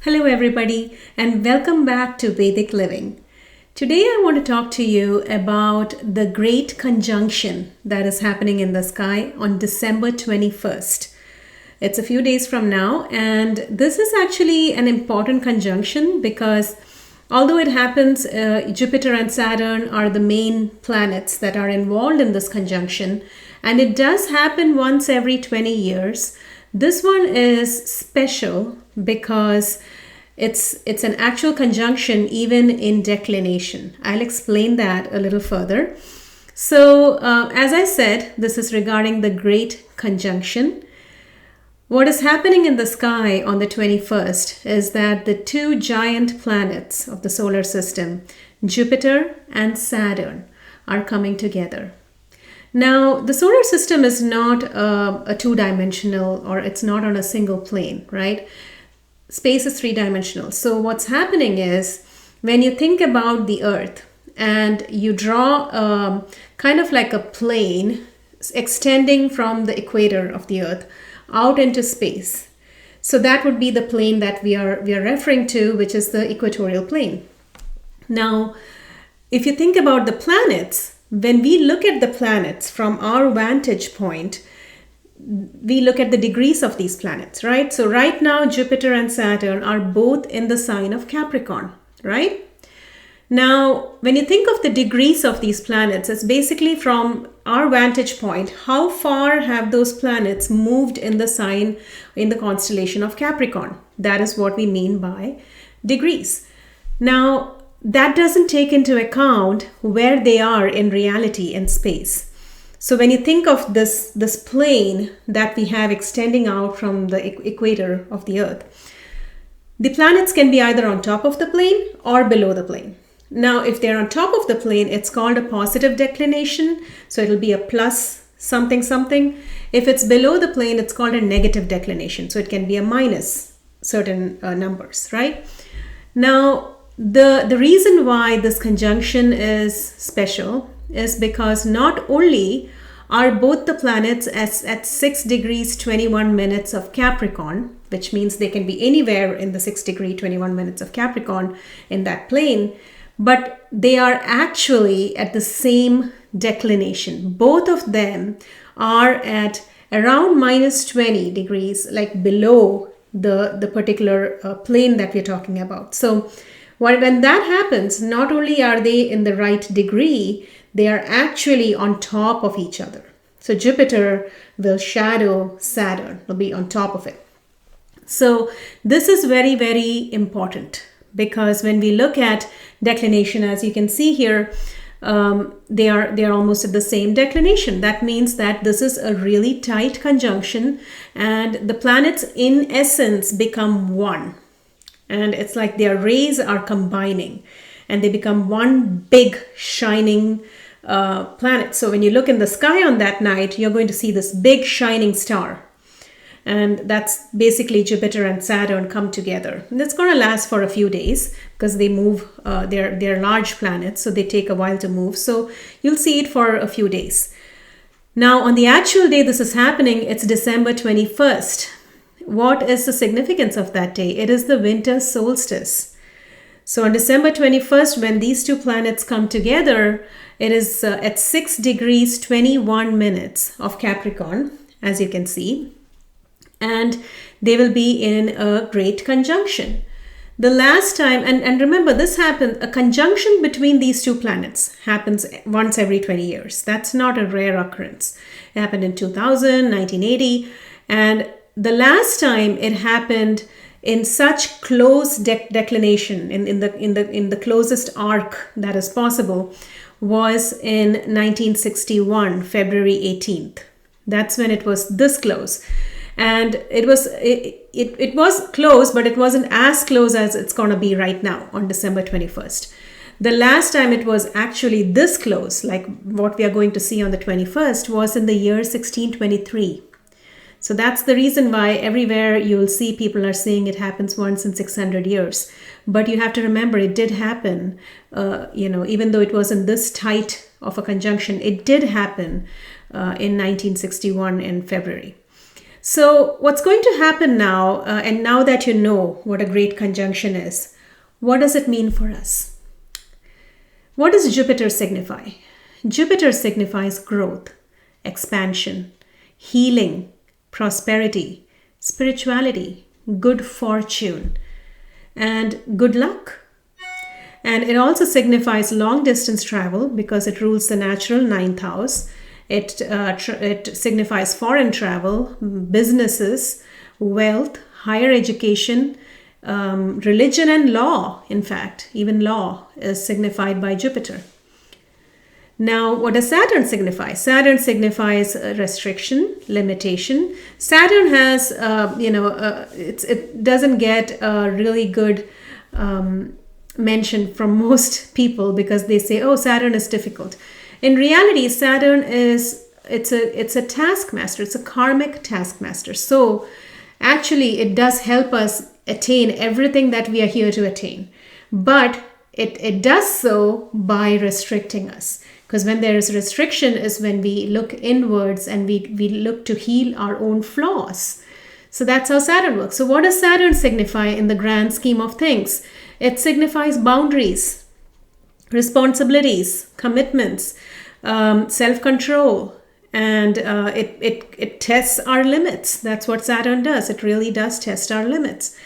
Hello, everybody, and welcome back to Vedic Living. Today, I want to talk to you about the great conjunction that is happening in the sky on December 21st. It's a few days from now, and this is actually an important conjunction because although it happens, Jupiter and Saturn are the main planets that are involved in this conjunction, and it does happen once every 20 years. This one is special because it's an actual conjunction even in declination. I'll explain that a little further. So, as I said, this is regarding the Great Conjunction. What is happening in the sky on the 21st is that the two giant planets of the solar system, Jupiter and Saturn, are coming together. Now, the solar system is not a two-dimensional, or it's not on a single plane, right? Space is three-dimensional. So what's happening is when you think about the Earth and you draw kind of like a plane extending from the equator of the Earth out into space. So that would be the plane that we are referring to, which is the equatorial plane. Now, if you think about the planets, when we look at the planets from our vantage point, we look at the degrees of these planets, right? So right now, Jupiter and Saturn are both in the sign of Capricorn, right? Now, when you think of the degrees of these planets, it's basically from our vantage point, how far have those planets moved in the sign, in the constellation of Capricorn? That is what we mean by degrees. Now, that doesn't take into account where they are in reality in space. So when you think of this plane that we have extending out from the equator of the Earth, the planets can be either on top of the plane or below the plane. Now, if they're on top of the plane, it's called a positive declination. So it'll be a plus something something. If it's below the plane, it's called a negative declination. So it can be a minus certain numbers, right? Now, the reason why this conjunction is special is because not only are both the planets at 6 degrees 21 minutes of Capricorn, which means they can be anywhere in the 6 degree 21 minutes of Capricorn in that plane, but they are actually at the same declination. Both of them are at around minus 20 degrees, like below the particular plane that we're talking about. So when that happens, not only are they in the right degree, they are actually on top of each other. So Jupiter will shadow Saturn, will be on top of it. So this is very, very important because when we look at declination, as you can see here, they are almost at the same declination. That means that this is a really tight conjunction and the planets in essence become one. And it's like their rays are combining and they become one big shining planet. So when you look in the sky on that night, you're going to see this big shining star. And that's basically Jupiter and Saturn come together. And it's going to last for a few days because they move, they're large planets, so they take a while to move. So you'll see it for a few days. Now, on the actual day this is happening, it's December 21st. What is the significance of that day? It is the winter solstice. So on December 21st, when these two planets come together, it is at 6 degrees 21 minutes of Capricorn, as you can see. And they will be in a great conjunction. The last time, and remember this happened, a conjunction between these two planets happens once every 20 years. That's not a rare occurrence. It happened in 2000, 1980, and the last time it happened in such close declination, in the closest arc that is possible, was in 1961, February 18th. That's when it was this close. And it was close, but it wasn't as close as it's going to be right now on December 21st. The last time it was actually this close, like what we are going to see on the 21st, was in the year 1623. So that's the reason why everywhere you'll see people are saying it happens once in 600 years. But you have to remember it did happen, even though it wasn't this tight of a conjunction, it did happen in 1961 in February. So what's going to happen now, and now that you know what a great conjunction is, what does it mean for us? What does Jupiter signify? Jupiter signifies growth, expansion, healing, prosperity, spirituality, good fortune, and good luck. And it also signifies long distance travel because it rules the natural ninth house. It signifies foreign travel, businesses, wealth, higher education, religion, and law. In fact, even law is signified by Jupiter. Now, what does Saturn signify? Saturn signifies restriction, limitation. Saturn has, it doesn't get a really good mention from most people because they say, oh, Saturn is difficult. In reality, Saturn it's a taskmaster. It's a karmic taskmaster. So actually, it does help us attain everything that we are here to attain. But it does so by restricting us. Because when there is restriction is when we look inwards and we look to heal our own flaws. So that's how Saturn works. So what does Saturn signify in the grand scheme of things? It signifies boundaries, responsibilities, commitments, self-control, and it tests our limits. That's what Saturn does. It really does test our limits.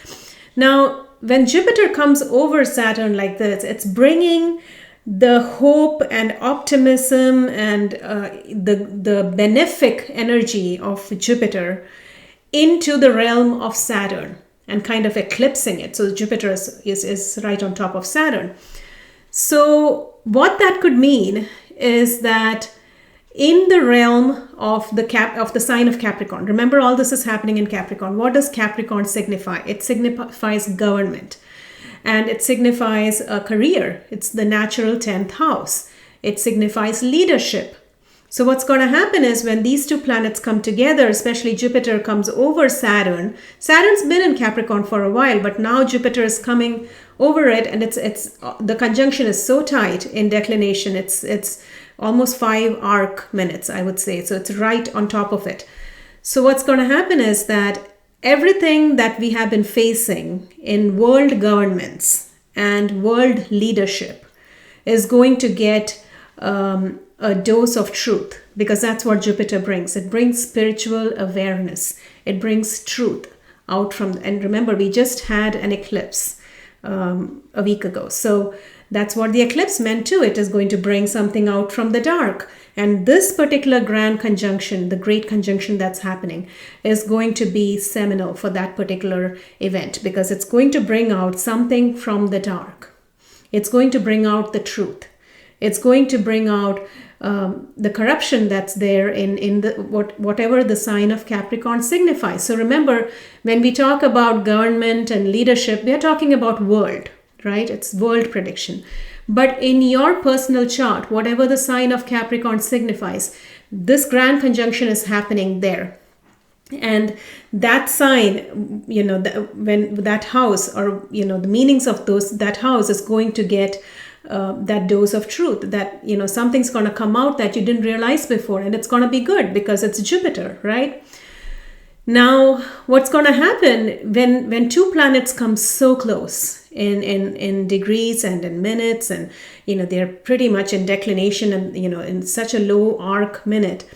Now, when Jupiter comes over Saturn like this, it's bringing the hope and optimism and the benefic energy of Jupiter into the realm of Saturn and kind of eclipsing it. So Jupiter is right on top of Saturn. So what that could mean is that in the realm of the sign of Capricorn, remember all this is happening in Capricorn. What does Capricorn signify? It signifies government. And it signifies a career. It's the natural 10th house. It signifies leadership. So what's going to happen is when these two planets come together, especially Jupiter comes over Saturn. Saturn's been in Capricorn for a while, but now Jupiter is coming over it, and it's the conjunction is so tight in declination. It's almost 5 arc minutes, I would say. So it's right on top of it. So what's going to happen is that everything that we have been facing in world governments and world leadership is going to get a dose of truth, because that's what Jupiter brings. It brings spiritual awareness. It brings truth out from, and remember, we just had an eclipse a week ago. So that's what the eclipse meant too. It is going to bring something out from the dark. And this particular grand conjunction, the great conjunction that's happening, is going to be seminal for that particular event because it's going to bring out something from the dark. It's going to bring out the truth. It's going to bring out the corruption that's there in whatever the sign of Capricorn signifies. So remember, when we talk about government and leadership, we are talking about world, right? It's world prediction. But in your personal chart, whatever the sign of Capricorn signifies, this grand conjunction is happening there. And that sign, when that house or, the meanings of that house is going to get that dose of truth that, something's going to come out that you didn't realize before. And it's going to be good because it's Jupiter, right? Now, what's going to happen when two planets come so close in degrees and in minutes, and they're pretty much in declination and in such a low arc minute.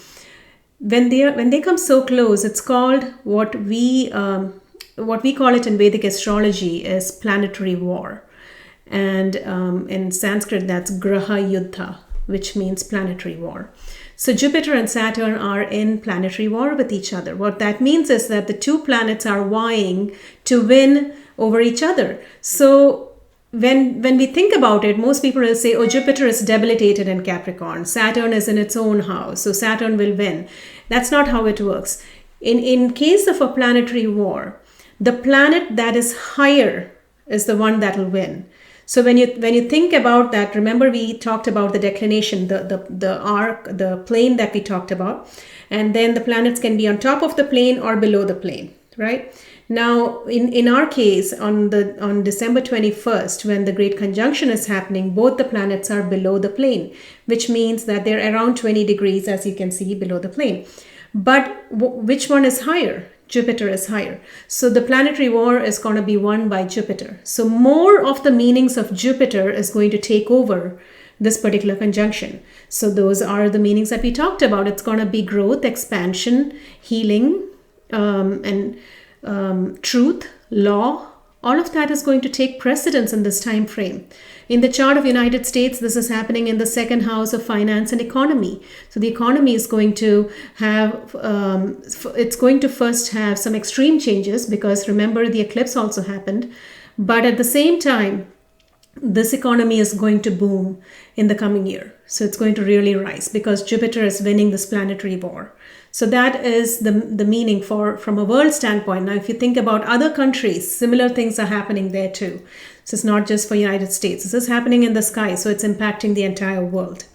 When they come so close, it's called what we call it in Vedic astrology is planetary war, and in Sanskrit that's graha yuddha, which means planetary war. So Jupiter and Saturn are in planetary war with each other. What that means is that the two planets are vying to win over each other. So when we think about it, most people will say, oh, Jupiter is debilitated in Capricorn. Saturn is in its own house, so Saturn will win. That's not how it works. In case of a planetary war, the planet that is higher is the one that will win. So when you think about that, remember we talked about the declination, the arc, the plane that we talked about, and then the planets can be on top of the plane or below the plane, right? Now, in our case, on December 21st, when the Great Conjunction is happening, both the planets are below the plane, which means that they're around 20 degrees, as you can see, below the plane. But which one is higher? Jupiter is higher. So the planetary war is going to be won by Jupiter. So more of the meanings of Jupiter is going to take over this particular conjunction. So those are the meanings that we talked about. It's going to be growth, expansion, healing, and truth, law. All of that is going to take precedence in this time frame. In the chart of United States, this is happening in the second house of finance and economy. So the economy is going to have, it's going to first have some extreme changes, because remember, the eclipse also happened. But at the same time, this economy is going to boom in the coming year. So it's going to really rise because Jupiter is winning this planetary war. So that is the meaning from a world standpoint. Now, if you think about other countries, similar things are happening there too. So it's not just for United States. This is happening in the sky, so it's impacting the entire world.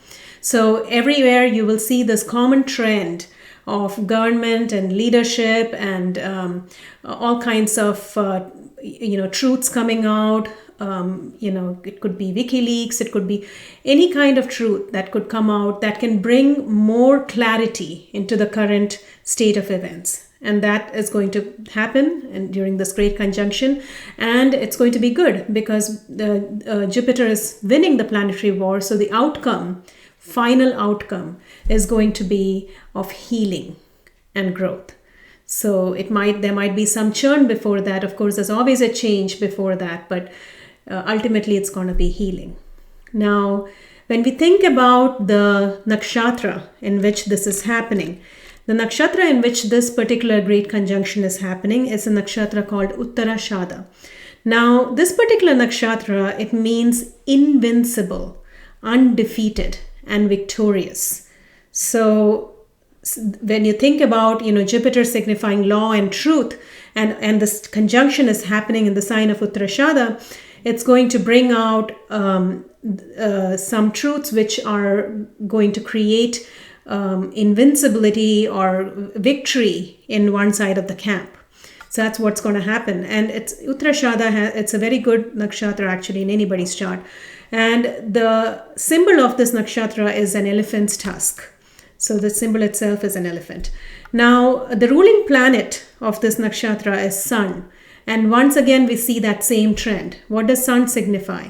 So everywhere you will see this common trend of government and leadership and all kinds of truths coming out. It could be WikiLeaks, it could be any kind of truth that could come out that can bring more clarity into the current state of events. And that is going to happen during this great conjunction. And it's going to be good because Jupiter is winning the planetary war. So the final outcome is going to be of healing and growth. So there might be some churn before that. Of course, there's always a change before that, but ultimately it's going to be healing. Now, when we think about the nakshatra in which this is happening, the nakshatra in which this particular great conjunction is happening is a nakshatra called Uttarashada. Now, this particular nakshatra, it means invincible, undefeated, and victorious. So when you think about, Jupiter signifying law and truth, and this conjunction is happening in the sign of Uttarashada, it's going to bring out some truths which are going to create invincibility or victory in one side of the camp. So that's what's going to happen. And Uttarashada, it's a very good nakshatra actually in anybody's chart. And the symbol of this nakshatra is an elephant's tusk. So the symbol itself is an elephant. Now, the ruling planet of this nakshatra is Sun. And once again, we see that same trend. What does Sun signify?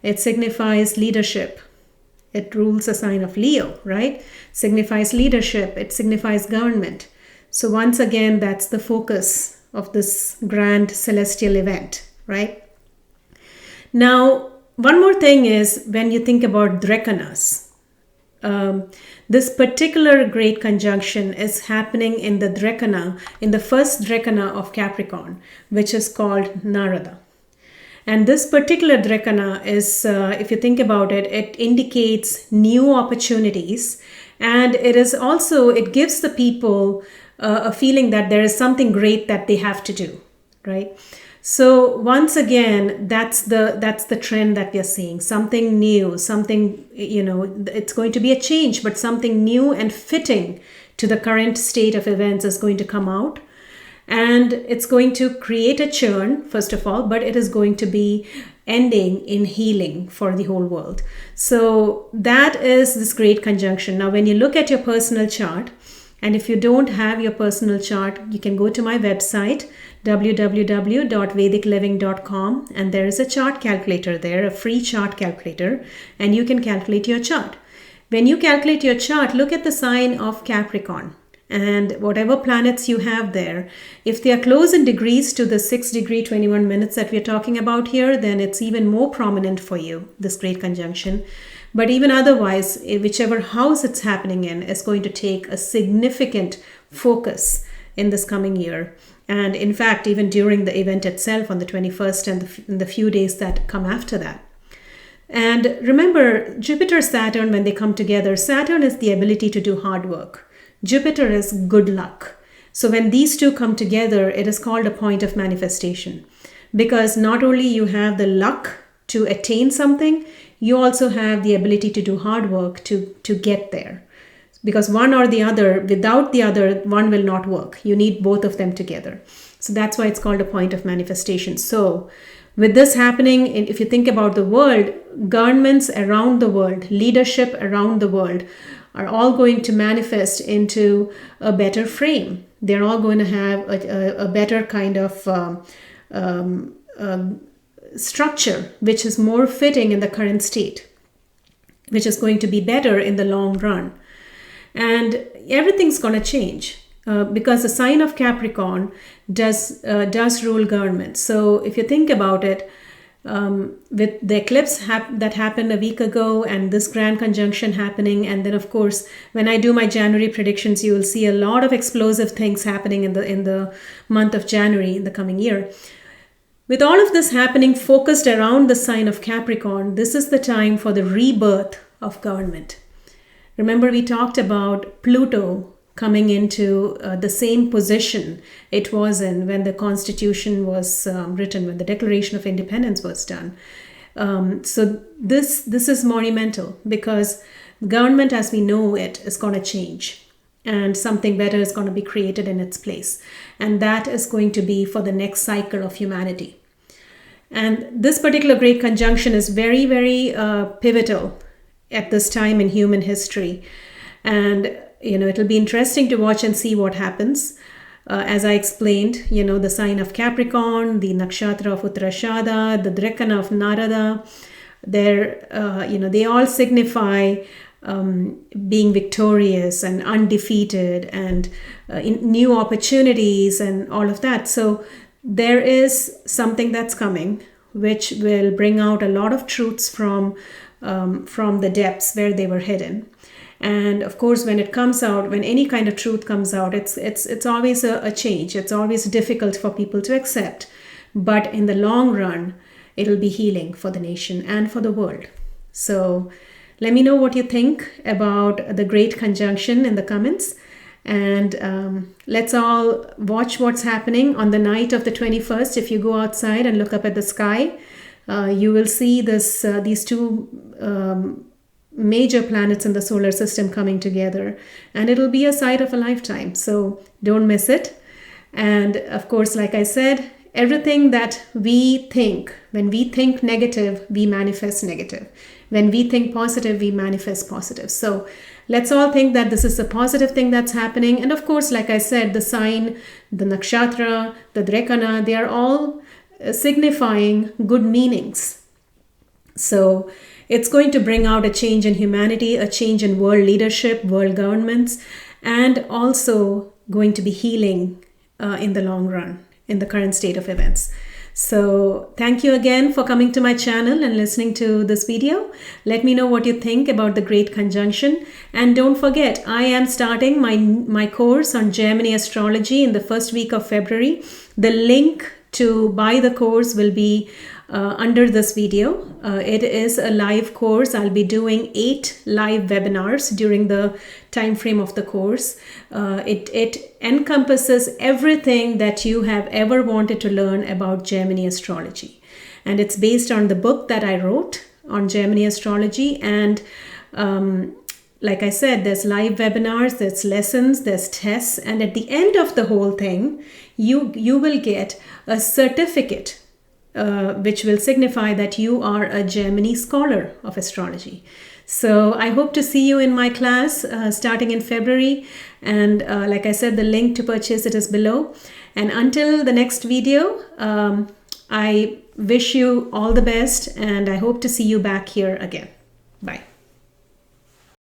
It signifies leadership. It rules a sign of Leo, right? Signifies leadership. It signifies government. So once again, that's the focus of this grand celestial event, right? Now, one more thing is when you think about Drekanas, this particular great conjunction is happening in the Drekana, in the first Drekana of Capricorn, which is called Narada. And this particular Drekana is, if you think about it, it indicates new opportunities. And it gives the people a feeling that there is something great that they have to do, right? So once again, that's the trend that we are seeing. Something new, something, it's going to be a change, but something new and fitting to the current state of events is going to come out. And it's going to create a churn, first of all, but it is going to be ending in healing for the whole world. So that is this great conjunction. Now, when you look at your personal chart, and if you don't have your personal chart, you can go to my website, www.vedicliving.com, and there is a chart calculator there, a free chart calculator, and you can calculate your chart. When you calculate your chart, look at the sign of Capricorn. And whatever planets you have there, if they are close in degrees to the 6 degree 21 minutes that we're talking about here, then it's even more prominent for you, this great conjunction. But even otherwise, whichever house it's happening in is going to take a significant focus in this coming year. And in fact, even during the event itself on the 21st and the few days that come after that. And remember, Jupiter, Saturn, when they come together, Saturn is the ability to do hard work. Jupiter is good luck. So when these two come together, it is called a point of manifestation. Because not only you have the luck to attain something, you also have the ability to do hard work to get there. Because one or the other, without the other, one will not work. You need both of them together. So that's why it's called a point of manifestation. So with this happening, if you think about the world, governments around the world, leadership around the world are all going to manifest into a better frame. they're all going to have a better kind of structure, which is more fitting in the current state, which is going to be better in the long run. And everything's going to change because the sign of Capricorn does rule government. So if you think about it, with the eclipse that happened a week ago and this grand conjunction happening, and then of course when I do my January predictions, you will see a lot of explosive things happening in the month of January in the coming year. With all of this happening focused around the sign of Capricorn, this is the time for the rebirth of government. Remember, we talked about Pluto coming into the same position it was in when the Constitution was written, when the Declaration of Independence was done. So this is monumental because government as we know it is going to change and something better is going to be created in its place. And that is going to be for the next cycle of humanity. And this particular great conjunction is very, very pivotal at this time in human history. And, it'll be interesting to watch and see what happens. As I explained, the sign of Capricorn, the Nakshatra of Uttarashada, the Drekana of Narada, they all signify being victorious and undefeated and new opportunities and all of that. So there is something that's coming which will bring out a lot of truths from the depths where they were hidden. And of course, when it comes out, when any kind of truth comes out, it's always a change. It's always difficult for people to accept. But in the long run, it'll be healing for the nation and for the world. So let me know what you think about the great conjunction in the comments. And let's all watch what's happening on the night of the 21st. If you go outside and look up at the sky, you will see these two major planets in the solar system coming together. And it'll be a sight of a lifetime. So don't miss it. And of course, like I said, everything that we think, when we think negative, we manifest negative. When we think positive, we manifest positive. So let's all think that this is a positive thing that's happening. And of course, like I said, the sign, the Nakshatra, the Drekana, they are all signifying good meanings. So it's going to bring out a change in humanity, a change in world leadership, world governments, and also going to be healing in the long run, in the current state of events. So thank you again for coming to my channel and listening to this video. Let me know what you think about the Great Conjunction. And don't forget, I am starting my course on Gemini astrology in the first week of February. The link to buy the course will be under this video. It is a live course. I'll be doing 8 live webinars during the time frame of the course. It encompasses everything that you have ever wanted to learn about Gemini astrology. And it's based on the book that I wrote on Gemini astrology. And like I said, there's live webinars, there's lessons, there's tests. And at the end of the whole thing, you will get a certificate which will signify that you are a Gemini scholar of astrology. So I hope to see you in my class starting in February. And like I said, the link to purchase it is below. And until the next video, I wish you all the best and I hope to see you back here again. Bye.